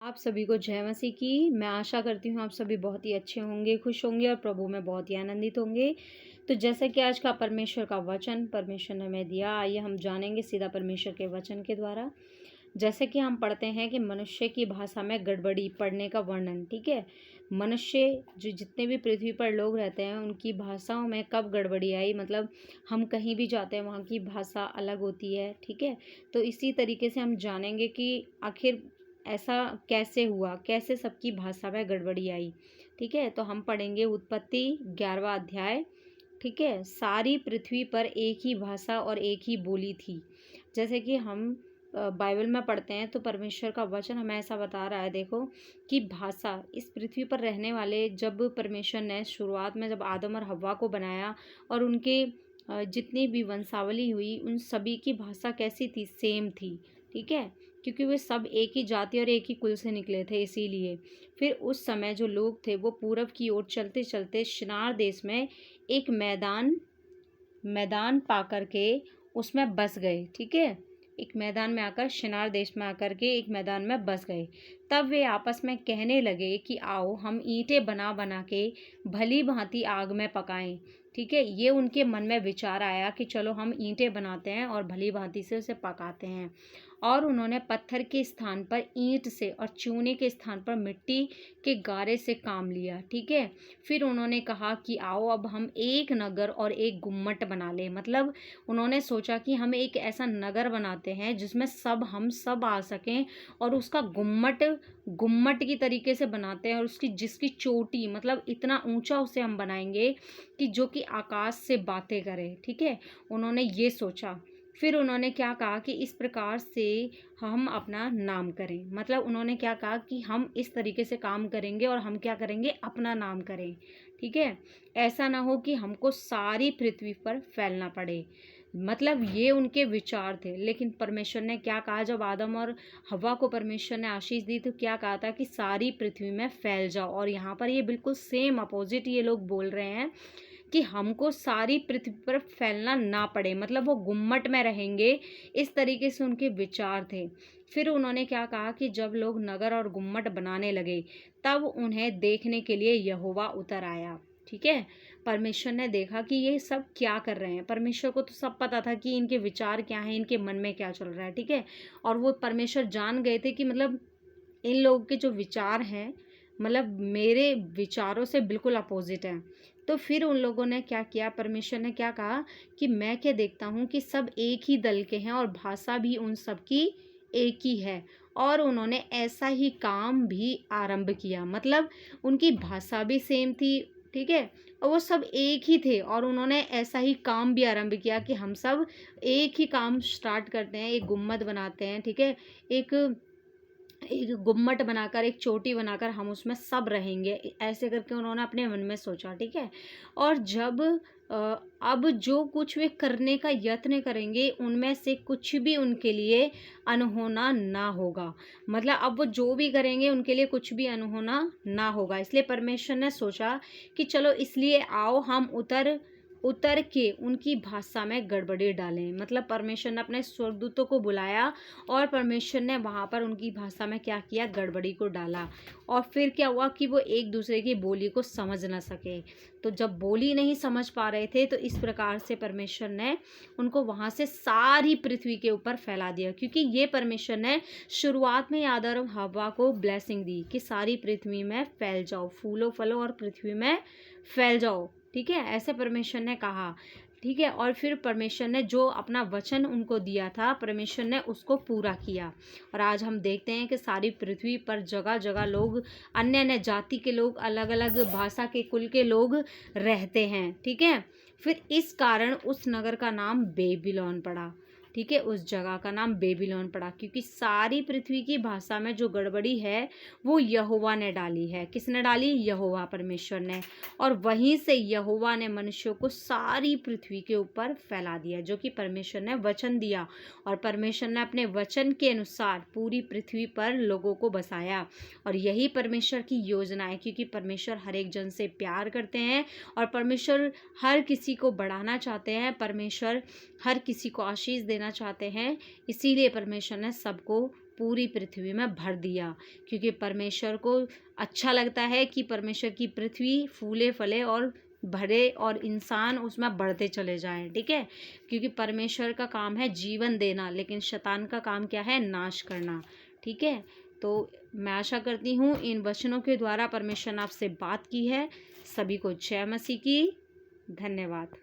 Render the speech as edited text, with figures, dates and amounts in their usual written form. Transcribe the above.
आप सभी को जय मसीह की। मैं आशा करती हूँ आप सभी बहुत ही अच्छे होंगे, खुश होंगे और प्रभु में बहुत ही आनंदित होंगे। तो जैसा कि आज का परमेश्वर का वचन परमेश्वर ने हमें दिया, आइए हम जानेंगे सीधा परमेश्वर के वचन के द्वारा। जैसे कि हम पढ़ते हैं कि मनुष्य की भाषा में गड़बड़ी पढ़ने का वर्णन, ठीक है। मनुष्य जो जितने भी पृथ्वी पर लोग रहते हैं उनकी भाषाओं में कब गड़बड़ी आई, मतलब हम कहीं भी जाते हैं वहाँ की भाषा अलग होती है, ठीक है। तो इसी तरीके से हम जानेंगे कि आखिर ऐसा कैसे हुआ, कैसे सबकी भाषा में गड़बड़ी आई, ठीक है। तो हम पढ़ेंगे उत्पत्ति 11वां अध्याय, ठीक है। सारी पृथ्वी पर एक ही भाषा और एक ही बोली थी। जैसे कि हम बाइबल में पढ़ते हैं तो परमेश्वर का वचन हमें ऐसा बता रहा है, देखो, कि भाषा इस पृथ्वी पर रहने वाले, जब परमेश्वर ने शुरुआत में जब आदम और हव्वा को बनाया और उनके जितनी भी वंशावली हुई उन सभी की भाषा कैसी थी, सेम थी, ठीक है। क्योंकि वे सब एक ही जाति और एक ही कुल से निकले थे, इसीलिए फिर उस समय जो लोग थे वो पूरब की ओर चलते चलते शिनार देश में एक मैदान मैदान पा करके उसमें बस गए, ठीक है। एक मैदान में आकर, शिनार देश में आकर के एक मैदान में बस गए। तब वे आपस में कहने लगे कि आओ हम ईंटें बना बना के भली भांति आग में पकाएं, ठीक है। ये उनके मन में विचार आया कि चलो हम ईंटें बनाते हैं और भली भांति से उसे पकाते हैं। और उन्होंने पत्थर के स्थान पर ईंट से और चूने के स्थान पर मिट्टी के गारे से काम लिया, ठीक है। फिर उन्होंने कहा कि आओ अब हम एक नगर और एक गुम्मट बना लें, मतलब उन्होंने सोचा कि हम एक ऐसा नगर बनाते हैं जिसमें हम सब आ सकें और उसका गुम्मट गुम्मट की तरीके से बनाते हैं और उसकी जिसकी चोटी, मतलब इतना ऊंचा उसे हम बनाएंगे कि जो कि आकाश से बातें करे, ठीक है। उन्होंने ये सोचा। फिर उन्होंने क्या कहा कि इस प्रकार से हम अपना नाम करें, मतलब उन्होंने क्या कहा कि हम इस तरीके से काम करेंगे और हम क्या करेंगे, अपना नाम करें, ठीक है। ऐसा ना हो कि हमको सारी पृथ्वी पर फैलना पड़े, मतलब ये उनके विचार थे। लेकिन परमेश्वर ने क्या कहा, जब आदम और हव्वा को परमेश्वर ने आशीष दी तो क्या कहा था कि सारी पृथ्वी में फैल जाओ। और यहाँ पर ये बिल्कुल सेम अपोजिट ये लोग बोल रहे हैं कि हमको सारी पृथ्वी पर फैलना ना पड़े, मतलब वो गुम्मट में रहेंगे, इस तरीके से उनके विचार थे। फिर उन्होंने क्या कहा कि जब लोग नगर और गुम्मट बनाने लगे तब उन्हें देखने के लिए यहोवा उतर आया, ठीक है। परमेश्वर ने देखा कि ये सब क्या कर रहे हैं। परमेश्वर को तो सब पता था कि इनके विचार क्या हैं, इनके मन में क्या चल रहा है, ठीक है। और वो परमेश्वर जान गए थे कि मतलब इन लोगों के जो विचार हैं, मतलब मेरे विचारों से बिल्कुल अपोजिट हैं। तो फिर उन लोगों ने क्या किया, परमेश्वर ने क्या कहा कि मैं क्या देखता हूँ कि सब एक ही दल के हैं और भाषा भी उन सब की एक ही है। और उन्होंने ऐसा ही काम भी आरंभ किया, मतलब उनकी भाषा भी सेम थी, ठीक है। और वो सब एक ही थे और उन्होंने ऐसा ही काम भी आरंभ किया कि हम सब एक ही काम स्टार्ट करते हैं, एक गुम्मद बनाते हैं, ठीक है। एक एक गुम्मट बनाकर, एक चोटी बनाकर हम उसमें सब रहेंगे, ऐसे करके उन्होंने अपने मन में सोचा, ठीक है। और जब अब जो कुछ वे करने का यत्न करेंगे उनमें से कुछ भी उनके लिए अनहोना ना होगा, मतलब अब वो जो भी करेंगे उनके लिए कुछ भी अनहोना ना होगा। इसलिए परमेश्वर ने सोचा कि चलो, इसलिए आओ हम उतर उतर के उनकी भाषा में गड़बड़ी डालें, मतलब परमेश्वर ने अपने स्वर्गदूतों को बुलाया और परमेश्वर ने वहाँ पर उनकी भाषा में क्या किया, गड़बड़ी को डाला। और फिर क्या हुआ कि वो एक दूसरे की बोली को समझ ना सके। तो जब बोली नहीं समझ पा रहे थे तो इस प्रकार से परमेश्वर ने उनको वहाँ से सारी पृथ्वी के ऊपर फैला दिया, क्योंकि ये परमेश्वर ने शुरुआत में आदम और हव्वा को ब्लेसिंग दी कि सारी पृथ्वी में फैल जाओ, फूलो फलो और पृथ्वी में फैल जाओ, ठीक है। ऐसे परमेश्वर ने कहा, ठीक है। और फिर परमेश्वर ने जो अपना वचन उनको दिया था, परमेश्वर ने उसको पूरा किया। और आज हम देखते हैं कि सारी पृथ्वी पर जगह जगह लोग, अन्य अन्य जाति के लोग, अलग अलग भाषा के कुल के लोग रहते हैं, ठीक है। फिर इस कारण उस नगर का नाम बेबीलोन पड़ा, ठीक है। उस जगह का नाम बेबीलोन पड़ा क्योंकि सारी पृथ्वी की भाषा में जो गड़बड़ी है वो यहोवा ने डाली है। किसने डाली? यहोवा, परमेश्वर ने। और वहीं से यहोवा ने मनुष्यों को सारी पृथ्वी के ऊपर फैला दिया, जो कि परमेश्वर ने वचन दिया। और परमेश्वर ने अपने वचन के अनुसार पूरी पृथ्वी पर लोगों को बसाया। और यही परमेश्वर की योजना है, क्योंकि परमेश्वर हर एक जन से प्यार करते हैं और परमेश्वर हर किसी को बढ़ाना चाहते हैं, परमेश्वर हर किसी को आशीष देना चाहते हैं। इसीलिए परमेश्वर ने सबको पूरी पृथ्वी में भर दिया, क्योंकि परमेश्वर को अच्छा लगता है कि परमेश्वर की पृथ्वी फूले फले और भरे और इंसान उसमें बढ़ते चले जाएं। ठीक है, क्योंकि परमेश्वर का काम है जीवन देना, लेकिन शैतान का काम क्या है? नाश करना। ठीक है, तो मैं आशा करती हूँ इन वचनों के द्वारा परमेश्वर ने आपसे बात की है। सभी को जय मसीह की। धन्यवाद।